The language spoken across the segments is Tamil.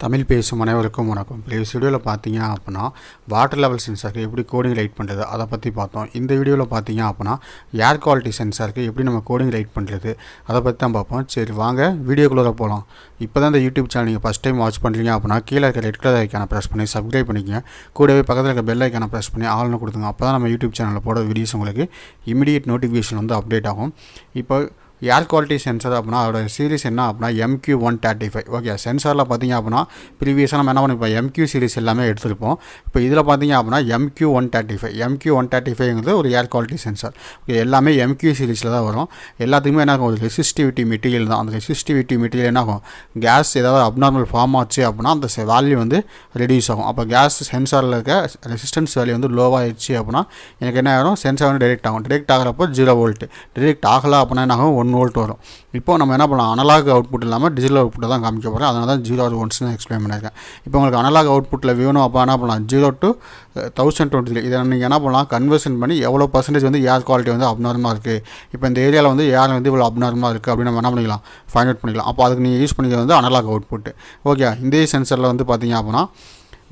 தமிழ் பேசும் அனைவருக்கும் வணக்கம். ப்ரீவியஸ் வீடியோவில் பார்த்தீங்க அப்படின்னா வாட்டர் லெவல் சென்சாருக்கு எப்படி கோடிங் ரைட் பண்ணுறது அதை பற்றி பார்த்தோம். இந்த வீடியோவில் பார்த்தீங்க அப்படின்னா ஏர் குவாலிட்டி சென்சாருக்கு எப்படி நம்ம கோடிங் ரைட் பண்ணுறது அதை பற்றி தான் பார்ப்போம். சரி வாங்க வீடியோக்குள்ளே போகலாம். இப்போ தான் இந்த யூடியூப் சேனல் நீங்கள் ஃபஸ்ட் டைம் வாட்ச் பண்ணுறீங்க அப்படின்னா கீழே இருக்க ரெட் கலர் ஐக்கானை ப்ரெஸ் பண்ணி சப்ஸ்கிரைப் பண்ணிக்கங்க. கூடவே பக்கத்தில் இருக்க பெல் ஐக்கானை ப்ரெஸ் பண்ணி ஆல்னு கொடுத்துங்க. அப்போ தான் நம்ம யூடியூப் சேனலில் போட வீடியோஸ் உங்களுக்கு இமிடியேட் நோட்டிஃபிகேஷன் வந்து அப்டேட் ஆகும். இப்போ ஏர் குவாலிட்டி சென்சார் அப்படின்னா அதோட சீரிஸ் என்ன அப்படின்னா MQ135. ஓகே, சென்சாரில் பார்த்தீங்க அப்படின்னா ப்ரீவியஸாக நம்ம என்ன பண்ணிப்போம், MQ சீரிஸ் எல்லாமே எடுத்துருப்போம். இப்போ இதில் பார்த்தீங்க அப்படின்னா MQ135 ஒரு ஏர் குவாலிட்டி சென்சார். ஓகே, எல்லாமே MQ சீரிஸில் தான் வரும். எல்லாத்துக்குமே என்ன ஆகும், ஒரு ரெசிஸ்டிவிட்டி மெட்டீரியல் தான். அந்த ரெசிஸ்டிவிட்டி மெட்டீரியல் என்ன ஆகும், கேஸ் ஏதாவது அப்நார்மல் ஃபார்ம் ஆச்சு அப்படின்னா அந்த வேல்யூ வந்து ரெடியூஸ் ஆகும். அப்போ கேஸ் சென்சாரில் இருக்க ரெசிஸ்டன்ஸ் வேல்யூ வந்து லோவாகிடுச்சு அப்படின்னா எனக்கு என்ன ஆகும், சென்சார் வந்து டிடெக்ட் ஆகும். டிடெக்ட் ஆகிறப்போ 0 வோல்ட், டிடெக்ட் ஆகலை அப்படின்னா என்ன ஆகும், 1 வோல்ட் வரும். இப்போ நம்ம என்ன பண்ணலாம், அனலாக் அவுட்புட் இல்லாமல் டிஜிட்டல் அவுட்புட்டை தான் காமிக்க போகிறேன். அதனால தான் 0 or 1 எக்ஸ்பிளைன் பண்ணியிருக்கேன். இப்போ உங்களுக்கு அனலாக் அவுட்புட்டில் வேணும் அப்போ என்ன பண்ணலாம், 0 to 1023. இதை நீங்கள் என்ன பண்ணலாம், கன்வர்ஷன் பண்ணி எவ்வளோ பர்சன்டேஜ் வந்து ஏர் குவாலிட்டி வந்து அப்நார்மலாக இருக்குது, இப்போ இந்த ஏரியாவில் வந்து ஏர் வந்து இவ்வளோ அப்நார்மலாக இருக்குது அப்படின்னு நம்ம என்ன பண்ணிக்கலாம், ஃபைண்ட் அவுட் பண்ணிக்கலாம். அப்போ அதுக்கு நீங்கள் யூஸ் பண்ணிக்கிறது வந்து அனலாக் அவுட்புட். ஓகே, இந்த சென்சரில் வந்து பார்த்தீங்க அப்படின்னா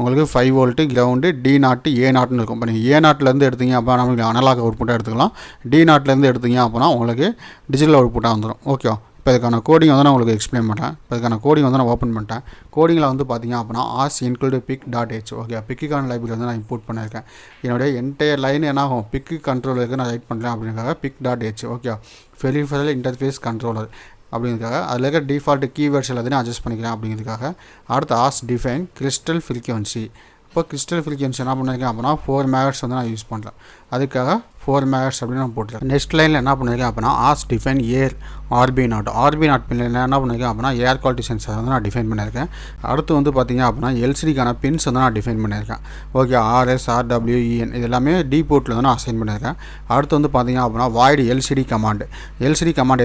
உங்களுக்கு 5 வோல்ட்டு கிரவுண்டு D0 A0 இருக்கும். இப்போ நீங்கள் A0லேருந்து எடுத்தீங்க அப்போ நம்மளுக்கு அனலாக் அவுட்புட்டாக எடுத்துக்கலாம். D0லேருந்து எடுத்தீங்க அப்படின்னா உங்களுக்கு டிஜிட்டல் அவுட்புட்டாக வந்துடும். ஓகே, இப்போ இதுக்கான கோடிங் வந்து நான் உங்களுக்கு எக்ஸ்பிளைன் பண்ணுறேன். இப்போ இதுக்கான கோடிங் வந்து நான் ஓப்பன் பண்ணிட்டேன். கோடிங்கில் வந்து பார்த்தீங்க அப்படின்னா PIC16F877A. ஓகே, பிக்குக்கான லைப்ரரி வந்து நான் இம்போர்ட் பண்ணியிருக்கேன். என்னுடைய என்டையர் லைன் என்ன ஆகும், பிக்கு கண்ட்ரோலருக்கு நான் ரைட் பண்ணுறேன் அப்படிங்கிறதுக்காக PIC.h. Okay, peripheral interface controller அப்படிங்கிறதுக்காக அதில் இருக்க டிஃபால்ட் கீவேர்ட்ஸ் எல்லாத்தையும் அட்ஜஸ்ட் பண்ணிக்கிறேன் அப்படிங்கிறதுக்காக. அடுத்து டிஃபைன் கிறிஸ்டல் ஃப்ரீக்வன்சி. இப்போ கிறிஸ்டல் ஃப்ரீக்வன்சி என்ன பண்ணியிருக்கேன் அப்படின்னா 4 MHz வந்து நான் யூஸ் பண்ணுறேன். அதுக்காக 4 MHz அப்படின்னு நான் போட்டுருக்கேன். நெக்ஸ்ட் லைனில் என்ன பண்ணியிருக்கேன் அப்படின்னா டிஃபைன் ஏர் RB0 பின்னில் என்ன பண்ணியிருக்கேன் அப்படின்னா ஏர் குவாலிட்டி சென்சார் வந்து நான் டிஃபைன் பண்ணியிருக்கேன். அடுத்து வந்து பார்த்தீங்க அப்படின்னா LCDக்கான பின்ஸ் வந்து நான் டிஃபைன் பண்ணியிருக்கேன். ஓகே, RS RW EN இது எல்லாமே D போர்ட்டில் வந்து நான் அசைன் பண்ணியிருக்கேன். அடுத்து வந்து பார்த்தீங்க அப்படின்னா வாய்டு LCD கமாண்ட்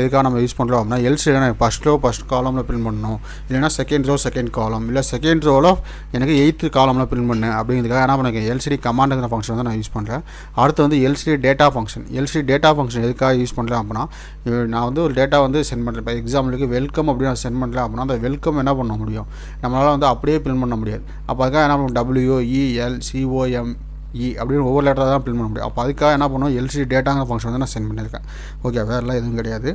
எதுக்காக நம்ம யூஸ் பண்ணுறோம் அப்படின்னா LCD ஃபஸ்ட் காலமில் பிரிண்ட் பண்ணணும், இல்லைனா செகண்ட் காலம், இல்லை செகண்ட் ரோவில் எனக்கு 8th காலமில் பிரிண்ட் பண்ணு அப்படிங்கிறதுக்காக என்ன பண்ணியிருக்கேன், LCD கமாண்டுங்கிற ஃபங்க்ஷன் வந்து நான் யூஸ் பண்ணுறேன். அடுத்து வந்து LCD டேட்டா ஃபங்க்ஷன் எதுக்காக யூஸ் பண்ணுறேன் அப்படின்னா நான் வந்து ஒரு டேட்டா வந்து சென்ட் பண்ணுறேன். இப்போ எக்ஸாம்பிளுக்கு வெல்கம் அப்படின்னு நான் சென்ட் பண்ணுறேன் அப்படின்னா அந்த வெல்கம் என்ன பண்ண முடியும், நம்மளால் வந்து அப்படியே பிரிண்ட் பண்ண முடியாது. அப்போ அதுக்காக என்ன பண்ணுவோம், WELCOME அப்படின்னு ஒவ்வொரு லெட்டராக தான் பிரிண்ட் பண்ண முடியும். அப்போ அதுக்காக என்ன பண்ணுவோம், LCD டேட்டாங்கிற ஃபங்க்ஷன் வந்து நான் சென்ட் பண்ணியிருக்கேன். ஓகே, வேறுலாம் எதுவும் கிடையாது.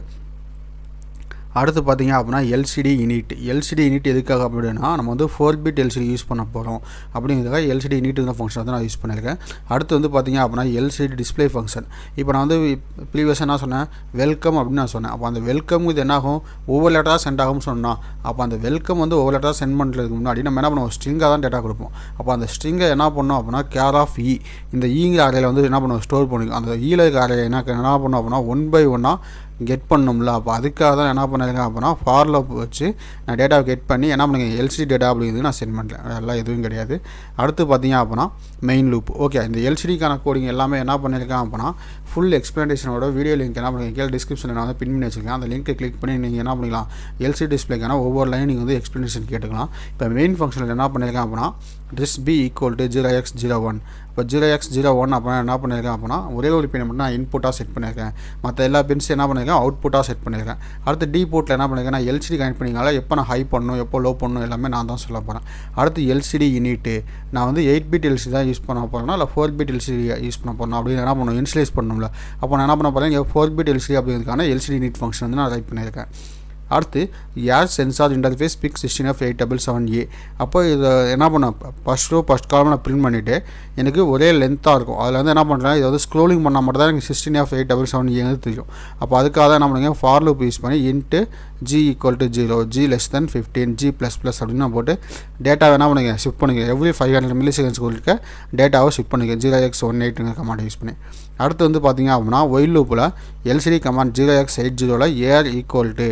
அடுத்து பார்த்தீங்க அப்படின்னா LCD யூனிட் எதுக்காக அப்படின்னா நம்ம வந்து 4-bit LCD யூஸ் பண்ண போகிறோம் அப்படிங்கிறதுக்காக LCD யூனிட்டுங்கிற ஃபங்க்ஷன் வந்து நான் யூஸ் பண்ணியிருக்கேன். அடுத்து வந்து பார்த்தீங்க அப்படின்னா LCD டிஸ்பிளே ஃபங்க்ஷன். இப்போ நான் வந்து ப்ரீவியஸாக என்ன சொன்னேன், வெல்கம் அப்படின்னு நான் சொன்னேன். அப்போ அந்த வெல்கம் இது என்ன ஆகும், ஒவ்வொரு லெட்டராக சென்ட் ஆகும்னு சொன்னால் அப்போ அந்த வெல்கம் வந்து ஒவ்வொரு லெட்டராக சென்ட் பண்ணுறதுக்கு முன்னாடி நம்ம என்ன பண்ணுவோம், ஸ்ட்ரிங்காக தான் டேட்டா கொடுப்போம். அப்போ அந்த ஸ்ட்ரிங்கை என்ன பண்ணோம் அப்படின்னா கேர் ஆஃப் இந்த ஈங்கிற அறையில் வந்து என்ன பண்ணுவோம், ஸ்டோர் பண்ணிக்கும். அந்த ஈல இருக்க அறையை என்ன பண்ணோம் அப்படின்னா 1 by 1 கெட் பண்ணணும்ல. அப்போ அதுக்காக தான் என்ன பண்ணியிருக்கேன் அப்படின்னா ஃபாரில் வச்சு நான் டேட்டாவை கெட் பண்ணி என்ன பண்ணுங்க LCD டேட்டா அப்படிங்கிறது நான் சென்ட் பண்ணுறேன். எல்லாம் எதுவும் கிடையாது. அடுத்து பார்த்தீங்க அப்படின்னா மெயின் லூப். ஓகே, இந்த LCDக்கான கோடிங் எல்லாமே என்ன பண்ணியிருக்கேன் அப்படின்னா ஃபுல் எக்ஸ்ப்ளனேஷனோட வீடியோ லிங்க் என்ன பண்ணுங்க கீழே டிஸ்கிரிப்ஷனில் நான் வந்து பின் பண்ணி வச்சுருக்கேன். அந்த லிங்க்கை கிளிக் பண்ணி நீங்கள் என்ன பண்ணிக்கலாம், LCD டிஸ்பிளேக்கான ஒவ்வொரு லைன் நீங்கள் வந்து எக்ஸ்ப்ளனேஷன் கேட்டுக்கலாம். இப்போ மெயின் ஃபங்க்ஷனில் என்ன பண்ணியிருக்கேன் அப்படின்னா this b equal to 0x01. இப்போ 0x01 அப்படின்னா என்ன பண்ணியிருக்கேன் அப்படின்னா ஒரே ஒரு பின் மட்டும் நான் இன்புட்டாக செட் பண்ணியிருக்கேன். மற்ற எல்லா பின்ஸ் என்ன பண்ணியிருக்கேன், அவுட்புட்டாக செட் பண்ணியிருக்கேன். அடுத்து D போர்ட்டில் என்ன பண்ணியிருக்கேன், நான் LCD கனெக்ட் பண்ணிங்கனால எப்போ நான் ஹை பண்ணணும் எப்போ லோ பண்ணணும் எல்லாமே நான் தான் சொல்ல போகிறேன். அடுத்து LCD யூனிட்டு நான் வந்து 8-bit LCD தான் யூஸ் பண்ண போகிறேன்னா இல்லை 4-bit LCD யூஸ் பண்ண போகிறேன் அப்படின்னு என்ன பண்ணணும், இன்ஸ்டலைஸ் பண்ணணும்ல. அப்போ நான் என்ன பண்ண போகிறேன், 4-bit LCD அப்படிங்கிறதுக்கான LCD யூனிட் ஃபங்க்ஷன் வந்து நான் ரைட் பண்ணியிருக்கேன். அடுத்து ஏர் சென்சார் இன்டர்ஃபேஸ் PIC16F877A. அப்போ இதை என்ன பண்ணேன், ஃபஸ்ட் காலம் நான் பிரிண்ட் பண்ணிவிட்டு எனக்கு ஒரே லென்த்தாக இருக்கும். அதில் வந்து என்ன பண்ணுறேன், இதை வந்து ஸ்க்ரோலிங் பண்ணால் மட்டும் தான் எனக்கு 16F877A தெரியும். அப்போ அதுக்காக தான் என்ன பண்ணுங்க, ஃபார் லூப் யூஸ் பண்ணி into G equal to 0, G less than 15, G++ அப்படின்னு நான் போட்டு டேட்டாவை என்ன பண்ணுங்க ஷிஃப்ட் பண்ணுங்க. எவ்ரி 500 மில்லிசெகண்ட்ஸ்க்கு இருக்க டேட்டாவை ஷிஃப்ட் பண்ணுங்க 0x18 கமாண்ட் யூஸ் பண்ணி. அடுத்து வந்து பார்த்தீங்க அப்படின்னா ஒயில் லூப்பில் LCD command 0x80 air equal to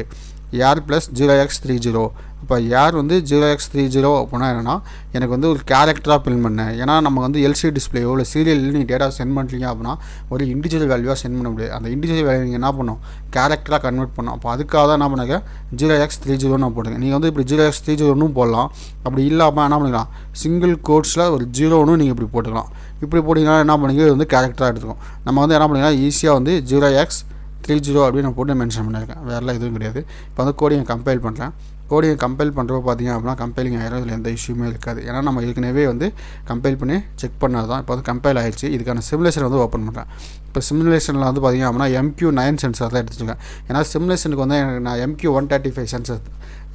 air plus 0x30. இப்போ ஏர் வந்து 0x30 அப்படின்னா என்னென்னா எனக்கு வந்து ஒரு கேரக்டராக பிரிண்ட் பண்ணேன். ஏன்னா நம்ம வந்து LCD டிஸ்பிளேயோ இல்லை சீரியலில் நீங்கள் டேட்டா சென்ட் பண்ணுறீங்க அப்படின்னா ஒரு இண்டிவிஜுவல் வேல்யூவாக சென்ட் பண்ண முடியாது. அந்த இண்டிவிஜுவல் வேல்யூ நீங்கள் என்ன பண்ணணும், கேரக்டராக கன்வெர்ட் பண்ணோம். அப்போ அதுக்காக தான் என்ன பண்ணுங்க 0x30 நான் போடுங்க. நீங்கள் வந்து இப்படி 0x30 போடலாம். அப்படி இல்லாமல் என்ன பண்ணிக்கலாம், சிங்கிள் கோட்ஸில் ஒரு 0 நீங்கள் இப்படி போட்டுக்கலாம். இப்படி போட்டிங்கன்னா என்ன பண்ணுங்க, இது வந்து கேரக்டராக எடுத்துக்கும். நம்ம வந்து என்ன பண்ணிக்கலாம், ஈஸியாக வந்து 0x30 அப்படின்னு நான் போட்டு மென்ஷன் பண்ணியிருக்கேன். வேறெல்லாம் எதுவும் கிடையாது. இப்போ வந்து கோடிங் கம்பைல் பண்ணுறேன். கோடிங்கை கம்பைல் பண்ணுறப்போ பார்த்தீங்க அப்படின்னா கம்பைலிங் ஆயிரும். இதில் எந்த இஷ்யூமே இருக்காது. ஏன்னா நம்ம ஏற்கனவே வந்து கம்பைல் பண்ணி செக் பண்ணது தான். இப்போ வந்து கம்பைல் ஆயிடுச்சு. இதுக்கான சிமுலேஷன் வந்து ஓப்பன் பண்ணுறேன். இப்போ சிமுலேஷனில் வந்து பார்த்தீங்க அப்படின்னா MQ9 சென்சார் தான் எடுத்துருக்கேன். ஏன்னா சிமுலேஷனுக்கு வந்து நான் MQ135 சென்சார்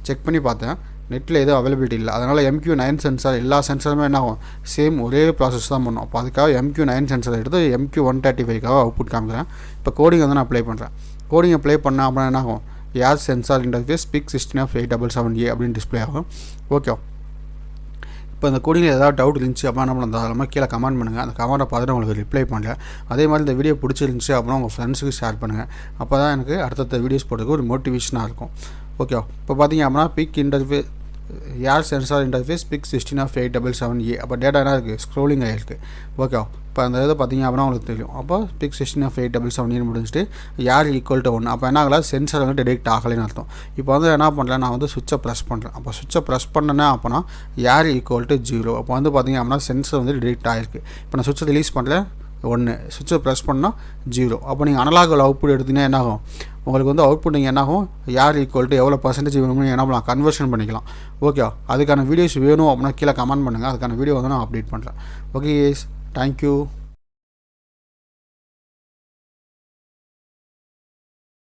செக் பண்ணி பார்த்தேன். நெட்டில் எதுவும் அவைலபிலிட்டி இல்லை. அதனால் MQ9 சென்சார் எல்லா சென்சாருமே என்ன ஆகும், சேம் ஒரே ப்ராசஸ் தான் பண்ணும். அப்போ அதுக்காக MQ9 சென்சார் எடுத்து MQ135க்காக அவுட்புட் காமிக்கிறேன். இப்போ கோடிங் வந்து நான் அப்ளை பண்ணுறேன். கோடிங் அப்ளை பண்ணால் அப்படின்னா என்ன ஆகும், ஏர் சென்சார் இன்டர்ஃபேஸ் PIC16F877A அப்படின்னு டிஸ்பிளே ஆகும். ஓகே, இப்போ இந்த கோடிங்கில் ஏதாவது டவுட் இருந்துச்சு அப்படின்னா நம்ம தாராளமாக கீழே கமெண்ட் பண்ணுங்கள். அந்த கமெண்ட்டை பார்த்துட்டு உங்களுக்கு ரிப்ளை பண்ணுறேன். அதே மாதிரி இந்த வீடியோ பிடிச்சிருந்துச்சி அப்படின்னா உங்கள் ஃப்ரெண்ட்ஸுக்கு ஷேர் பண்ணுங்கள். அப்போ தான் எனக்கு அடுத்தடுத்த வீடியோஸ் போடுறதுக்கு ஒரு மோட்டிவேஷனாக இருக்கும். ஓகே, இப்போ பார்த்தீங்க அப்படின்னா பிக் இன்டர்ஃபேஸ் ஏர் சென்சார் இன்டர்ஃபேஸ் PIC16F877A. அப்போ டேட்டா என்ன இருக்குது, ஸ்க்ரோலிங் ஆகிருக்கு. ஓகே, இப்போ அந்த இதை பார்த்தீங்க அப்படின்னா உங்களுக்கு தெரியும். அப்போ PIC16F877A முடிஞ்சிட்டு ஏர் ஈக்குவல் டு 1. அப்போ என்ன ஆகலை, சென்சார் வந்து டிடெக்ட் ஆகலைன்னு அர்த்தம். இப்போ வந்து என்ன பண்ணுறேன், நான் வந்து சுவிட்சை ப்ரெஸ் பண்ணுறேன். அப்போ சுவிட்சை ப்ரெஸ் பண்ணேன்னா அப்போனா ஏர் ஈக்குவல் டு 0. அப்போ வந்து பார்த்தீங்க அப்படின்னா சென்சார் வந்து டிடெக்ட் ஆகிருக்கு. இப்போ நான் சுவிட்சை ரிலீஸ் பண்ணுறேன் 1, சுவிட்சை ப்ரெஸ் பண்ணால் 0. அப்போ நீங்கள் அனலாக் அவுட்புட் எடுத்தீங்கன்னா என்ன ஆகும், உங்களுக்கு வந்து அவுட்புட் நீங்கள் என்ன ஆகும், யார் ஈக்குவல் டு எவ்வளோ பர்சன்டேஜ் வேணும்னு என்ன பண்ணலாம், கன்வர்ஷன் பண்ணிக்கலாம். ஓகே, அதுக்கான வீடியோஸ் வேணும் அப்படின்னா கீழே கமெண்ட் பண்ணுங்கள். அதுக்கான வீடியோ வந்து நான் அப்டேட் பண்ணுறேன். Okay, thank you.